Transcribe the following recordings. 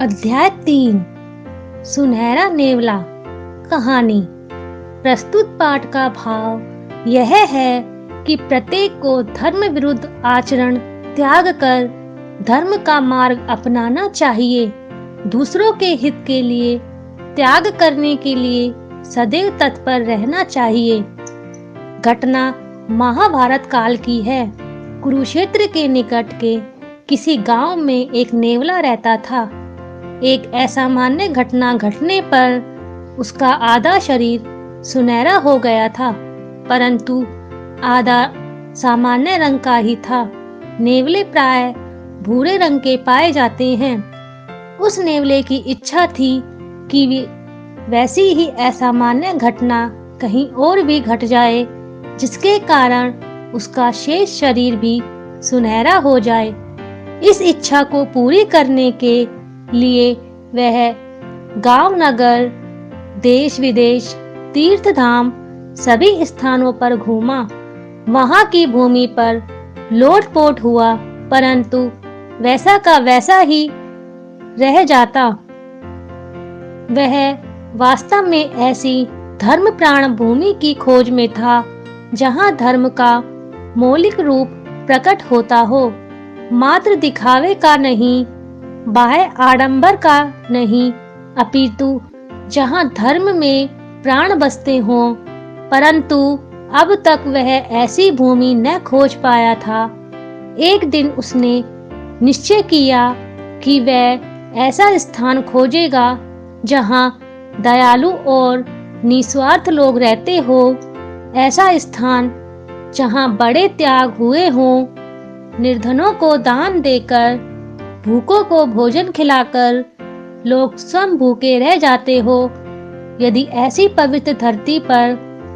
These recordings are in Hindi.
अध्याय 3 सुनहरा नेवला कहानी। प्रस्तुत पाठ का भाव यह है कि प्रत्येक को धर्म विरुद्ध आचरण त्याग कर धर्म का मार्ग अपनाना चाहिए। दूसरों के हित के लिए त्याग करने के लिए सदैव तत्पर रहना चाहिए। घटना महाभारत काल की है। कुरुक्षेत्र के निकट के किसी गांव में एक नेवला रहता था। एक असामान्य घटना घटने पर उसका आधा शरीर सुनहरा हो गया था, परंतु आधा सामान्य रंग का ही था। नेवले प्राय भूरे रंग के पाए जाते हैं। उस नेवले की इच्छा थी कि वैसी ही असामान्य घटना कहीं और भी घट जाए, जिसके कारण उसका शेष शरीर भी सुनहरा हो जाए। इस इच्छा को पूरी करने के लिए वह गांव नगर, देश विदेश, तीर्थ धाम सभी स्थानों पर घूमा। वहां की भूमि पर लोटपोट हुआ, परंतु वैसा का वैसा ही रह जाता। वह वास्तव में ऐसी धर्म प्राण भूमि की खोज में था जहां धर्म का मौलिक रूप प्रकट होता हो, मात्र दिखावे का नहीं, बाह्य आडंबर का नहीं, अपितु जहां धर्म में प्राण बसते हों। परंतु अब तक वह ऐसी भूमि न खोज पाया था। एक दिन उसने निश्चय किया कि वह ऐसा स्थान खोजेगा जहां दयालु और निस्वार्थ लोग रहते हो, ऐसा स्थान जहां बड़े त्याग हुए हों, निर्धनों को दान देकर, भूखों को भोजन खिलाकर लोग स्वयं भूखे रह जाते हो। यदि ऐसी पवित्र धरती पर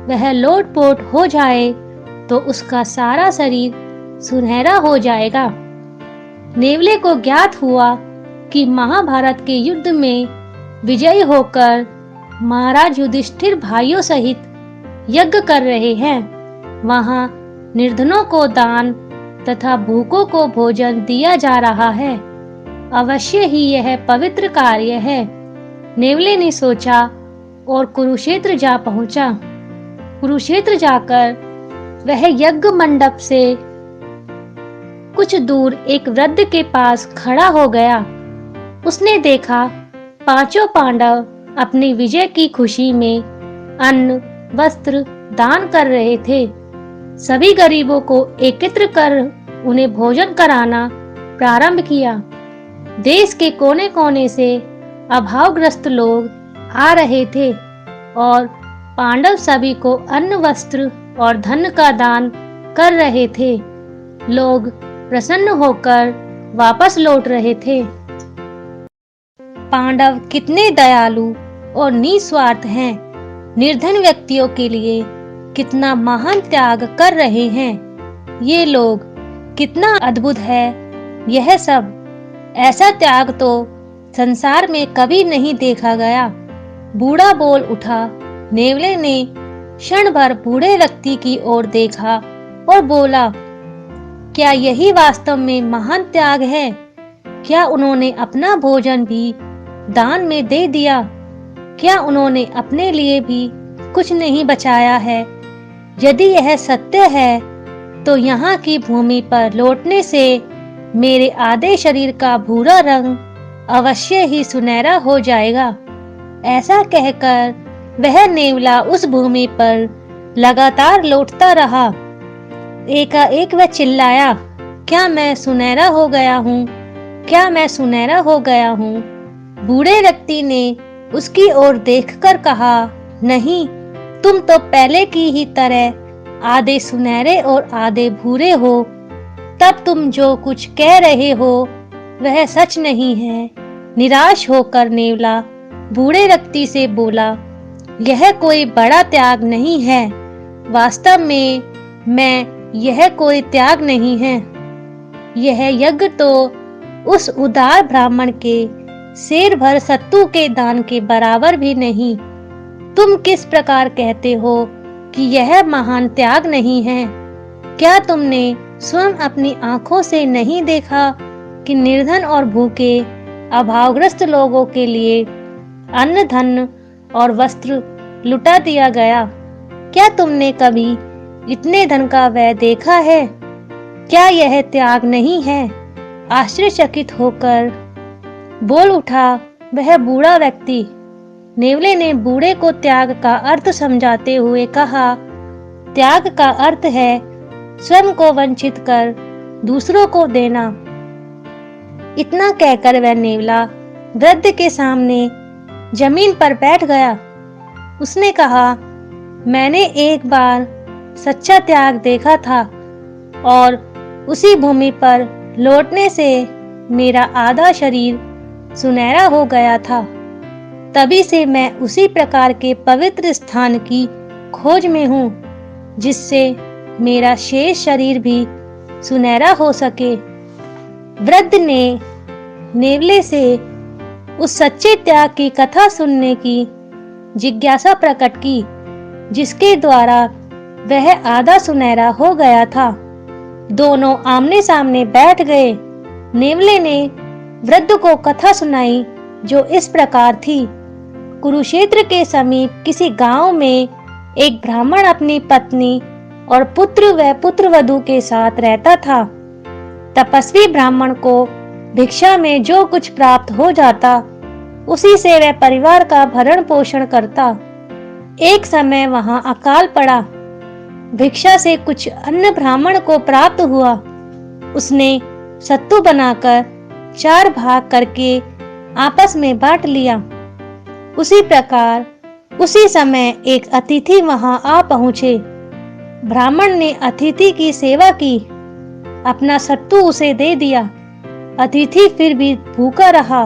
वह लोटपोट हो जाए तो उसका सारा शरीर सुनहरा हो जाएगा। नेवले को ज्ञात हुआ कि महाभारत के युद्ध में विजयी होकर महाराज युधिष्ठिर भाइयों सहित यज्ञ कर रहे हैं। वहां निर्धनों को दान तथा भूखों को भोजन दिया जा रहा है। अवश्य ही यह पवित्र कार्य है। नेवले ने सोचा और कुरुक्षेत्र जा पहुंचा। कुरुक्षेत्र जाकर वह यज्ञ मंडप से कुछ दूर एक वृद्ध के पास खड़ा हो गया। उसने देखा पांचों पांडव अपनी विजय की खुशी में अन्न वस्त्र दान कर रहे थे। सभी गरीबों को एकत्र कर उन्हें भोजन कराना प्रारंभ किया। देश के कोने कोने से अभावग्रस्त लोग आ रहे थे और पांडव सभी को अन्न वस्त्र और धन का दान कर रहे थे। लोग प्रसन्न होकर वापस लौट रहे थे। पांडव कितने दयालु और निस्वार्थ हैं। निर्धन व्यक्तियों के लिए कितना महान त्याग कर रहे हैं। ये लोग कितना अद्भुत है। यह सब ऐसा त्याग तो संसार में कभी नहीं देखा गया। बूढ़ा बोल उठा। नेवले ने क्षण भर बूढ़े व्यक्ति की ओर देखा और बोला, क्या यही वास्तव में महान त्याग है? क्या उन्होंने अपना भोजन भी दान में दे दिया? क्या उन्होंने अपने लिए भी कुछ नहीं बचाया है? यदि यह सत्य है तो यहाँ की भूमि पर लौटने से मेरे आधे शरीर का भूरा रंग अवश्य ही सुनहरा हो जाएगा। ऐसा कहकर वह नेवला उस भूमि पर लगातार लौटता रहा। एकाएक वह चिल्लाया, क्या मैं सुनहरा हो गया हूँ? क्या मैं सुनहरा हो गया हूँ? बूढ़े व्यक्ति ने उसकी ओर देखकर कहा, नहीं, तुम तो पहले की ही तरह आधे सुनहरे और आधे भूरे हो। तब तुम जो कुछ कह रहे हो वह सच नहीं है। निराश होकर नेवला बूढ़े व्यक्ति से बोला, यह कोई बड़ा त्याग नहीं है। वास्तव में यह कोई त्याग नहीं है। यह यज्ञ तो उस उदार ब्राह्मण के शेर भर सत्तू के दान के बराबर भी नहीं। तुम किस प्रकार कहते हो कि यह महान त्याग नहीं है? क्या तुमने स्वयं अपनी आंखों से नहीं देखा कि निर्धन और भूखे अभावग्रस्त लोगों के लिए अन्न, धन और वस्त्र लुटा दिया गया। क्या तुमने कभी इतने धन का व्यय देखा है? क्या यह त्याग नहीं है? आश्चर्यचकित होकर बोल उठा वह बूढ़ा व्यक्ति। नेवले ने बूढ़े को त्याग का अर्थ समझाते हुए कहा, त्याग का अर्थ है स्वयं को वंचित कर दूसरों को देना। इतना कहकर वह नेवला वृद्ध के सामने जमीन पर बैठ गया। उसने कहा, मैंने एक बार सच्चा त्याग देखा था और उसी भूमि पर लौटने से मेरा आधा शरीर सुनहरा हो गया था। तभी से मैं उसी प्रकार के पवित्र स्थान की खोज में हूँ जिससे मेरा शेष शरीर भी सुनहरा हो सके। वृद्ध ने नेवले से उस सच्चे त्याग की कथा सुनने की जिज्ञासा प्रकट की जिसके द्वारा वह आधा सुनहरा हो गया था। दोनों आमने सामने बैठ गए। नेवले ने वृद्ध को कथा सुनाई जो इस प्रकार थी। कुरुक्षेत्र के समीप किसी गांव में एक ब्राह्मण अपनी पत्नी और पुत्र व पुत्रवधू के साथ रहता था। तपस्वी ब्राह्मण को भिक्षा में जो कुछ प्राप्त हो जाता उसी से वह परिवार का भरण पोषण करता। एक समय वहां अकाल पड़ा। भिक्षा से कुछ अन्न ब्राह्मण को प्राप्त हुआ। उसने सत्तू बनाकर 4 भाग करके आपस में बांट लिया। उसी प्रकार उसी समय एक अतिथि वहां आ पहुंचे। ब्राह्मण ने अतिथि की सेवा की, अपना सत्तू उसे दे दिया। अतिथि फिर भी भूखा रहा।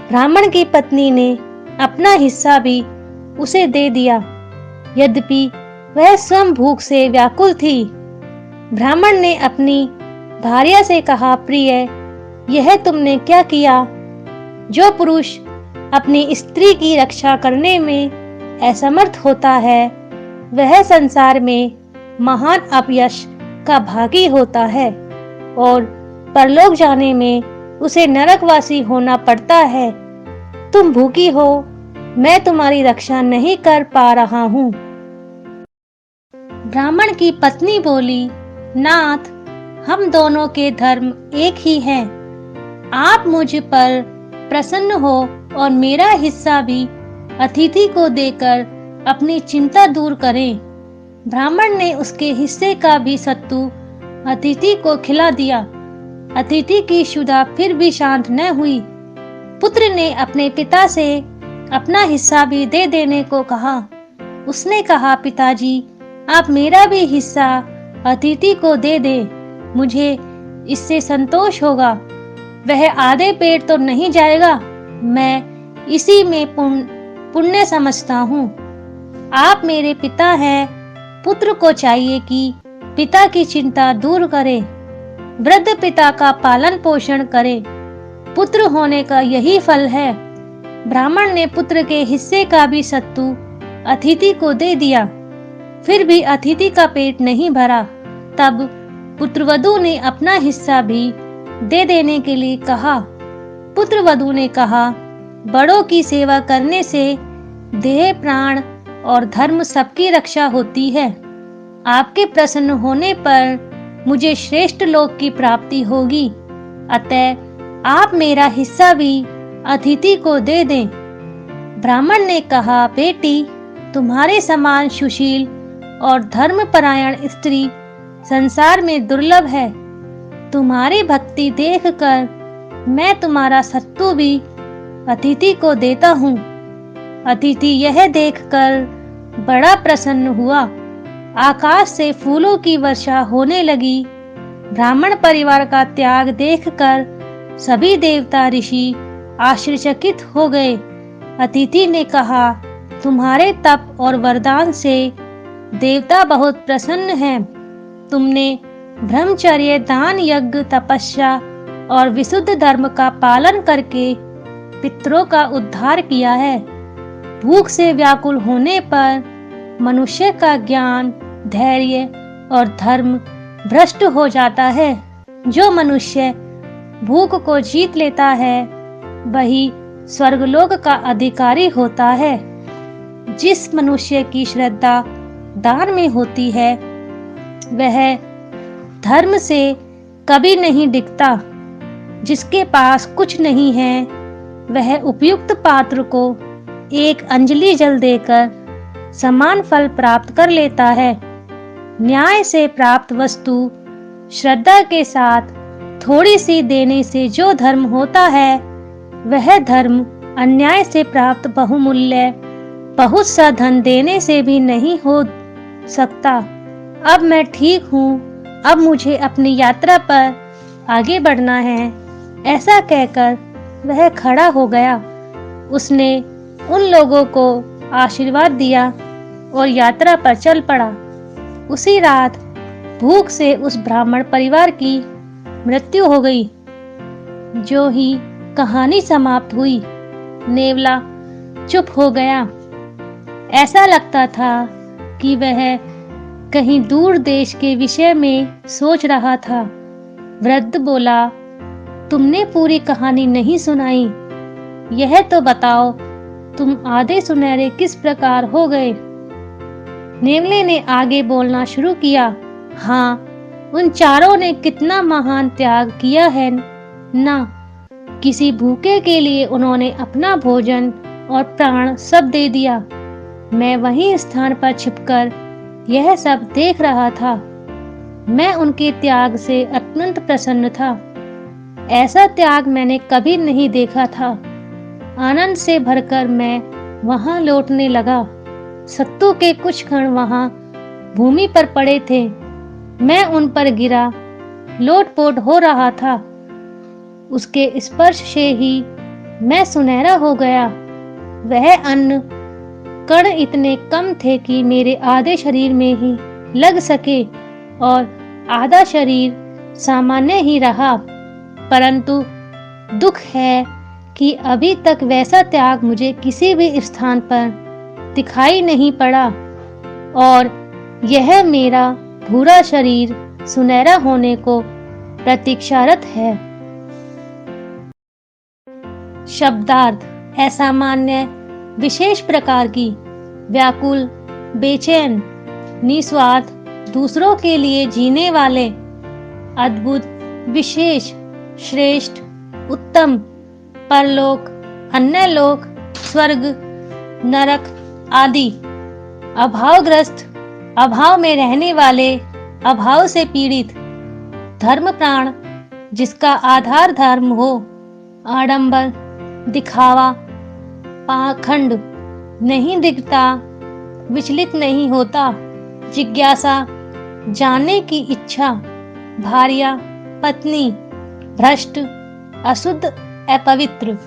ब्राह्मण की पत्नी ने अपना हिस्सा भी उसे दे दिया, यद्यपि वह स्वयं भूख से व्याकुल थी। ब्राह्मण ने अपनी भार्या से कहा, प्रिय, यह तुमने क्या किया? जो पुरुष अपनी स्त्री की रक्षा करने में असमर्थ होता है वह संसार में महान अपयश का भागी होता है और परलोक जाने में उसे नरकवासी होना पड़ता है। तुम भूखी हो, मैं तुम्हारी रक्षा नहीं कर पा रहा हूँ। ब्राह्मण की पत्नी बोली, नाथ, हम दोनों के धर्म एक ही हैं। आप मुझ पर प्रसन्न हो और मेरा हिस्सा भी अतिथि को देकर अपनी चिंता दूर करें। ब्राह्मण ने उसके हिस्से का भी सत्तू अतिथि को खिला दिया। अतिथि की क्षुधा फिर भी शांत न हुई। पुत्र ने अपने पिता से अपना हिस्सा भी दे देने को कहा। उसने कहा, पिताजी, आप मेरा भी हिस्सा अतिथि को दे दें, मुझे इससे संतोष होगा। वह आधे पेट तो नहीं जाएगा, मैं इसी में पुण्य समझता हूँ। आप मेरे पिता हैं, पुत्र को चाहिए कि पिता की चिंता दूर करे, वृद्ध पिता का पालन पोषण करे। पुत्र होने का यही फल है। ब्राह्मण ने पुत्र के हिस्से का भी सत्तू अतिथि को दे दिया, फिर भी अतिथि का पेट नहीं भरा। तब पुत्रवधू ने अपना हिस्सा भी दे देने के लिए कहा। पुत्रवधू ने कहा, बड़ों की सेवा करने से देह, प्राण और धर्म सबकी रक्षा होती है। आपके प्रसन्न होने पर मुझे श्रेष्ठ लोक की प्राप्ति होगी। अतः आप मेरा हिस्सा भी अतिथि को दे दें। ब्राह्मण ने कहा, बेटी, तुम्हारे समान सुशील और धर्मपरायण स्त्री संसार में दुर्लभ है। तुम्हारी भक्ति देखकर मैं तुम्हारा सत्तू भी अतिथि को देता हूँ। अतिथि यह देखकर बड़ा प्रसन्न हुआ। आकाश से फूलों की वर्षा होने लगी। ब्राह्मण परिवार का त्याग देखकर सभी देवता ऋषि आश्चर्यचकित हो गए। अतिथि ने कहा, तुम्हारे तप और वरदान से देवता बहुत प्रसन्न हैं। तुमने ब्रह्मचर्य, दान, यज्ञ, तपस्या और विशुद्ध धर्म का पालन करके पितरों का उद्धार किया है। भूख से व्याकुल होने पर मनुष्य का ज्ञान, धैर्य और धर्म भ्रष्ट हो जाता है। जो मनुष्य भूख को जीत लेता है वही स्वर्गलोक का अधिकारी होता है। जिस मनुष्य की श्रद्धा दान में होती है, वह धर्म से कभी नहीं डिगता। जिसके पास कुछ नहीं है, वह उपयुक्त पात्र को एक अंजलि जल देकर समान फल प्राप्त कर लेता है। न्याय से प्राप्त वस्तु श्रद्धा के साथ थोड़ी सी देने से जो धर्म होता है, वह धर्म अन्याय से प्राप्त बहुमूल्य बहुत सा धन देने से भी नहीं हो सकता। अब मैं ठीक हूँ, अब मुझे अपनी यात्रा पर आगे बढ़ना है। ऐसा कहकर वह खड़ा हो गया। उसने उन लोगों को आशीर्वाद दिया और यात्रा पर चल पड़ा। उसी रात भूख से उस ब्राह्मण परिवार की मृत्यु हो गई। जो ही कहानी समाप्त हुई, नेवला चुप हो गया। ऐसा लगता था कि वह कहीं दूर देश के विषय में सोच रहा था। वृद्ध बोला, तुमने पूरी कहानी नहीं सुनाई। यह तो बताओ, तुम आधे सुनहरे किस प्रकार हो गए? नेवले ने आगे बोलना शुरू किया। हाँ, उन चारों ने कितना महान त्याग किया है ना। किसी भूखे के लिए उन्होंने अपना भोजन और प्राण सब दे दिया। मैं वहीं स्थान पर छिपकर यह सब देख रहा था। मैं उनके त्याग से अत्यंत प्रसन्न था। ऐसा त्याग मैंने कभी नहीं देखा था। आनंद से भरकर मैं वहां लौटने लगा। सत्तू के कुछ कण वहां भूमि पर पड़े थे। मैं उन पर गिरा, लोटपोट हो रहा था। उसके स्पर्श से ही मैं सुनहरा हो गया। वह अन्न कण इतने कम थे कि मेरे आधे शरीर में ही लग सके और आधा शरीर सामान्य ही रहा। परंतु दुख है कि अभी तक वैसा त्याग मुझे किसी भी स्थान पर दिखाई नहीं पड़ा और यह मेरा भूरा शरीर सुनहरा होने को प्रतीक्षारत है। शब्दार्थ: असामान्य, विशेष प्रकार की, व्याकुल, बेचैन, निस्वार्थ, दूसरों के लिए जीने वाले, अद्भुत, विशेष, श्रेष्ठ, उत्तम, परलोक, अन्य लोक, स्वर्ग, नरक आदि। अभावग्रस्त, अभाव में रहने वाले, अभाव से पीड़ित, धर्म प्राण, जिसका आधार धर्म हो, आडंबर, दिखावा, पाखंड, नहीं दिखता, विचलित नहीं होता, जिज्ञासा, जानने की इच्छा, भार्या, पत्नी, भ्रष्ट, अशुद्ध, अपवित्र।